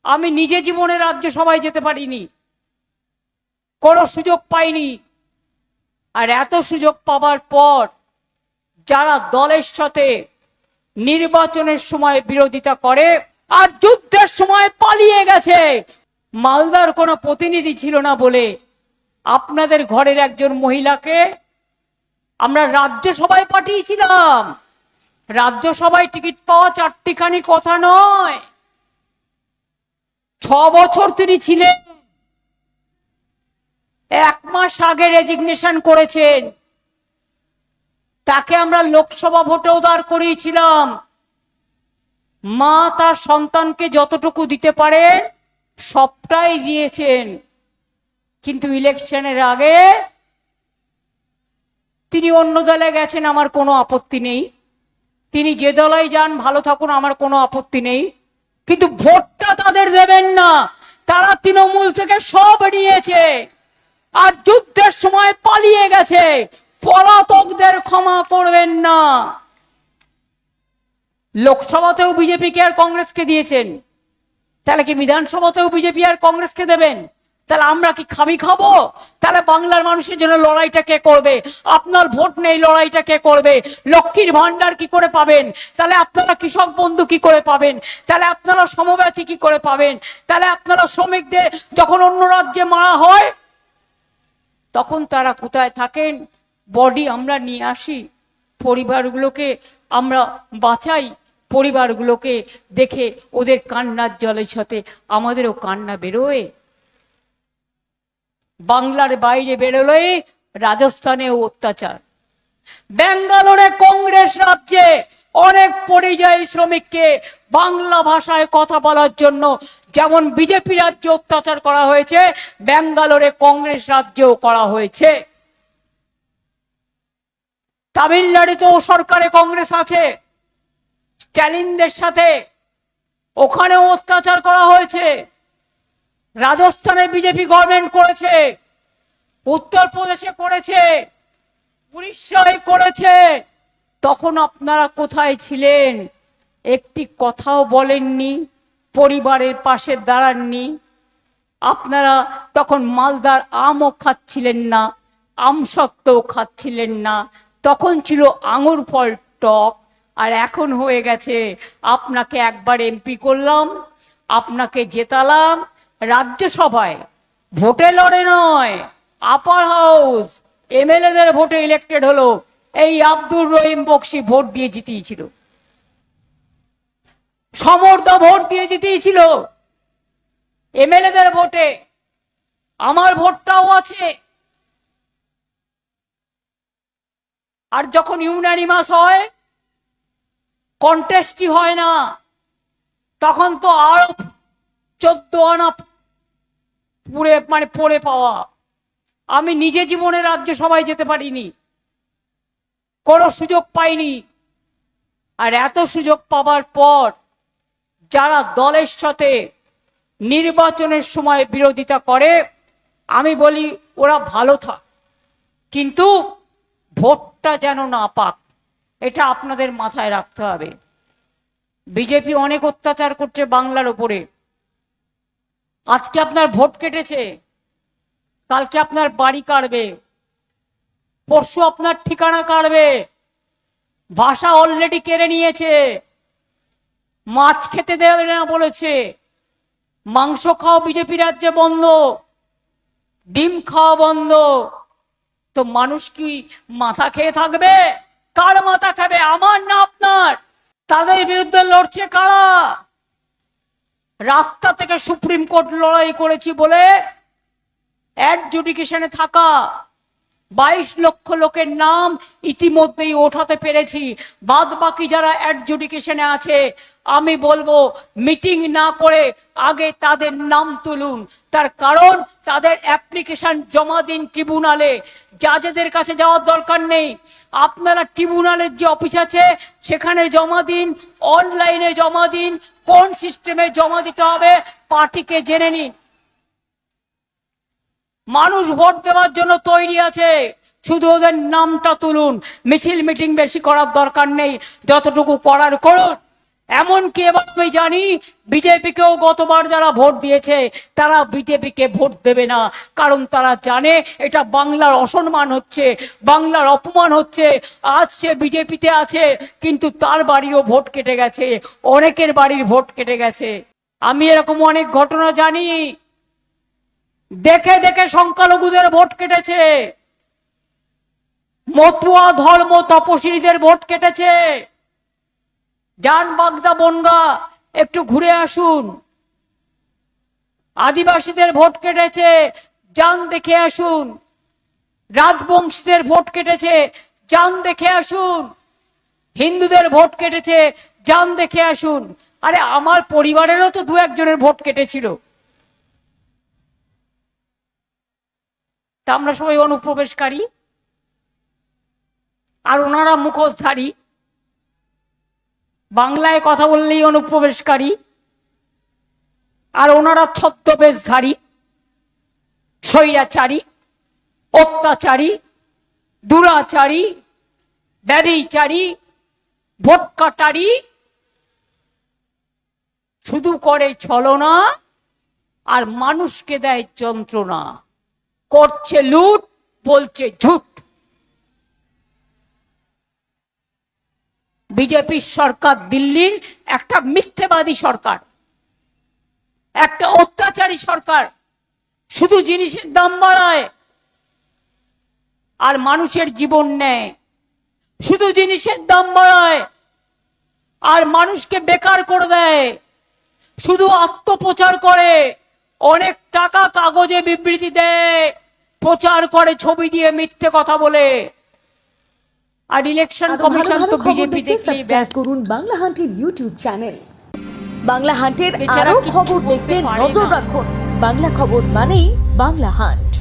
আমি নিজে জীবনে রাজ্যসভায় যেতে পারিনি, কোনো সুযোগ পাইনি। আর এত সুযোগ পাবার পর যারা দলের সাথে নির্বাচনের সময় বিরোধিতা করে আর যুদ্ধের সময় পালিয়ে গেছে, মালদার কোনো প্রতিনিধি ছিল না বলে আপনাদের ঘরের একজন মহিলাকে আমরা রাজ্যসভায় পাঠিয়েছিলাম। রাজ্যসভায় টিকিট পাওয়া চারটিখানি কথা নয়, 6 বছর তিনি ছিলেন। 1 মাস আগে রেজিগনেশন করেছেন, তাকে আমরা লোকসভা ভোটেও দাঁড় করিয়েছিলাম। মা তার সন্তানকে যতটুকু দিতে পারে সবটাই দিয়েছেন, কিন্তু ইলেকশনের আগে তিনি অন্য দলে গেছেন, আমার কোনো আপত্তি নেই। তিনি যে দলেই যান ভালো থাকুন, আমার কোনো আপত্তি নেই। কিন্তু ভোটটা তাদের দেবেন না, তারা তৃণমূল থেকে সব নিয়েছে আর যুদ্ধের সময় পালিয়ে গেছে। পলাতকদের ক্ষমা করবেন না। লোকসভাতেও বিজেপিকে আর কংগ্রেসকে দিয়েছেন, তাহলে কি বিধানসভাতেও বিজেপি আর কংগ্রেসকে দেবেন? তাহলে আমরা কি খাবি খাবো? তাহলে বাংলার মানুষের জন্য লড়াইটা কে করবে? আপনার ভোট নেই, লড়াইটা কে করবে? লক্ষ্মীর ভান্ডার কি করে পাবেন? তাহলে আপনারা কৃষক বন্ধু কি করে পাবেন? তাহলে আপনারা সমব্যথী কি করে পাবেন? তাহলে আপনারা শ্রমিকদের যখন অন্য রাজ্যে মারা হয় তখন তারা কোথায় থাকেন? বডি আমরা নিয়ে আসি, পরিবারগুলোকে আমরা বাঁচাই, পরিবারগুলোকে দেখে ওদের কান্নার জলের সাথে আমাদেরও কান্না বেরোয়। বাংলার বাইরে বেরোলে রাজস্থানেও অত্যাচার। ব্যাঙ্গালোরে কংগ্রেস রাজ্যে অনেক পরিযায়ী শ্রমিককে বাংলা ভাষায় কথা বলার জন্য যেমন বিজেপি রাজ্যে অত্যাচার করা হয়েছে, ব্যাঙ্গালোরে কংগ্রেস রাজ্যেও করা হয়েছে। তামিলনাড়ুতেও সরকারে কংগ্রেস আছে, স্ট্যালিনদের সাথে ওখানেও অত্যাচার করা হয়েছে। রাজস্থানে বিজেপি গভর্নমেন্ট করেছে, উত্তরপ্রদেশে করেছে, উড়িষ্যায় করেছে। তখন আপনারা কোথায় ছিলেন? একটি কথাও বলেননি, পরিবারের পাশে দাঁড়াননি। আপনারা তখন মালদার আমও খাচ্ছিলেন না, আমসত্ত্বও খাচ্ছিলেন না, তখন ছিল আঙুর ফল টক। আর এখন হয়ে গেছে আপনাকে একবার এমপি করলাম, আপনাকে জেতালাম রাজ্যসভায়, ভোটে লড়ে নয়, আপার হাউস এমএলএদের ভোটে ইলেক্টেড হলো। এই আব্দুর রহিম বক্সি ভোট দিয়ে জিতিয়েছিল, সমর্দা ভোট দিয়ে জিতিয়েছিল এমএলএদের ভোটে। আমার ভোটটাও আছে। আর যখন ইউনানিমাস হয়, কন্টেস্টই হয় না, তখন তো আরো 14 আনা পড়ে পাওয়া। আমি নিজে জীবনে রাজ্যসভায় যেতে পারিনি, কোনো সুযোগ পাইনি। আর এত সুযোগ পাবার পর যারা দলের সাথে নির্বাচনের সময় বিরোধিতা করে, আমি বলি ওরা ভালো থাক, কিন্তু ভোটটা যেন না পাক, এটা আপনাদের মাথায় রাখতে হবে। বিজেপি অনেক অত্যাচার করছে বাংলার উপরে। আজকে আপনার ভোট কেটেছে, কালকে আপনার বাড়ি কাটবে, পরশু আপনার ঠিকানা কাটবে। ভাষা অলরেডি কেড়ে নিয়েছে, মাছ খেতে দেবে না বলেছে, মাংস খাওয়া বিজেপি রাজ্যে বন্ধ, ডিম খাওয়া বন্ধ। তো মানুষ কি মাথা খেয়ে থাকবে? কার মাথা খাবে? আমার না আপনার? তাদের বিরুদ্ধে লড়ছে কারা? রাস্তা থেকে সুপ্রিম কোর্ট লড়াই করেছি বলে অ্যাডজুডিকেশনে থাকা 22 লক্ষ লোকের নাম ইতিমধ্যেই ওঠাতে পেরেছি। বাদ বাকি যারা অ্যাডজুডিকেশনে আছে, আমি বলবো মিটিং না করে আগে তাদের নাম তুলুন। তার কারণ তাদের অ্যাপ্লিকেশন জমা দিন ট্রিব্যুনালে, জাজেদের কাছে যাওয়ার দরকার নেই। আপনারা ট্রিব্যুনালের যে অফিস আছে সেখানে জমা দিন, অনলাইনে জমা দিন, কোন সিস্টেমে জমা দিতে হবে পার্টিকে জেনে নিন। মানুষ ভোট দেওয়ার জন্য তৈরি আছে, শুধু ওদের নামটা তুলুন। মিছিল মিটিং বেশি করার দরকার নেই, যতটুকু করার করুন। এমনকি এবার আমি জানি বিজেপিকেও গতবার যারা ভোট দিয়েছে তারা বিজেপিকে ভোট দেবে না, কারণ তারা জানে এটা বাংলার অসম্মান হচ্ছে, বাংলার অপমান হচ্ছে। আজ সে বিজেপিতে আছে কিন্তু তার বাড়িরও ভোট কেটে গেছে, অনেকের বাড়ির ভোট কেটে গেছে। আমি এরকম অনেক ঘটনা জানি, দেখে দেখে সংখ্যালঘুদের ভোট কেটেছে, মতুয়া ধর্ম তপশিলীদের ভোট কেটেছে। যান বাগদা বনগা, একটু ঘুরে আসুন, আদিবাসীদের ভোট কেটেছে, যান দেখে আসুন। রাজবংশীদের ভোট কেটেছে, যান দেখে আসুন। হিন্দুদের ভোট কেটেছে, যান দেখে আসুন। আরে আমার পরিবারেরও তো দু একজনের ভোট কেটেছিল। তা আমরা সবাই অনুপ্রবেশকারী, আর ওনারা মুখোশধারী, বাংলায় কথা বললেই অনুপ্রবেশকারী, আর ওনারা ছদ্মবেশধারী, স্বৈরাচারী, অত্যাচারী, দুরাচারী, ব্যভিচারী, ভোট কাটারি, শুধু করে ছলনা আর মানুষকে দেয় যন্ত্রণা, করছে লুট, বলছে ঝুট। বিজেপির সরকার দিল্লির একটা মিথ্যেবাদী সরকার, একটা অত্যাচারী সরকার। শুধু জিনিসের দাম বাড়ায় আর মানুষের জীবন নেয়, শুধু জিনিসের দাম বাড়ায় আর মানুষকে বেকার করে দেয়, শুধু আত্মপ্রচার করে, অনেক টাকা কাগজে বিবৃতি দেয়, প্রচার করে ছবি দিয়ে মিথ্যে কথা বলে। আর ইলেকশন কমিশন তো বিজেপি দেখলেই ব্যাস। করুন বাংলা হান্টের ইউটিউব চ্যানেল। বাংলা হান্টের আরো খবর দেখতে নজর রাখুন। বাংলা খবর মানেই বাংলা হান্ট।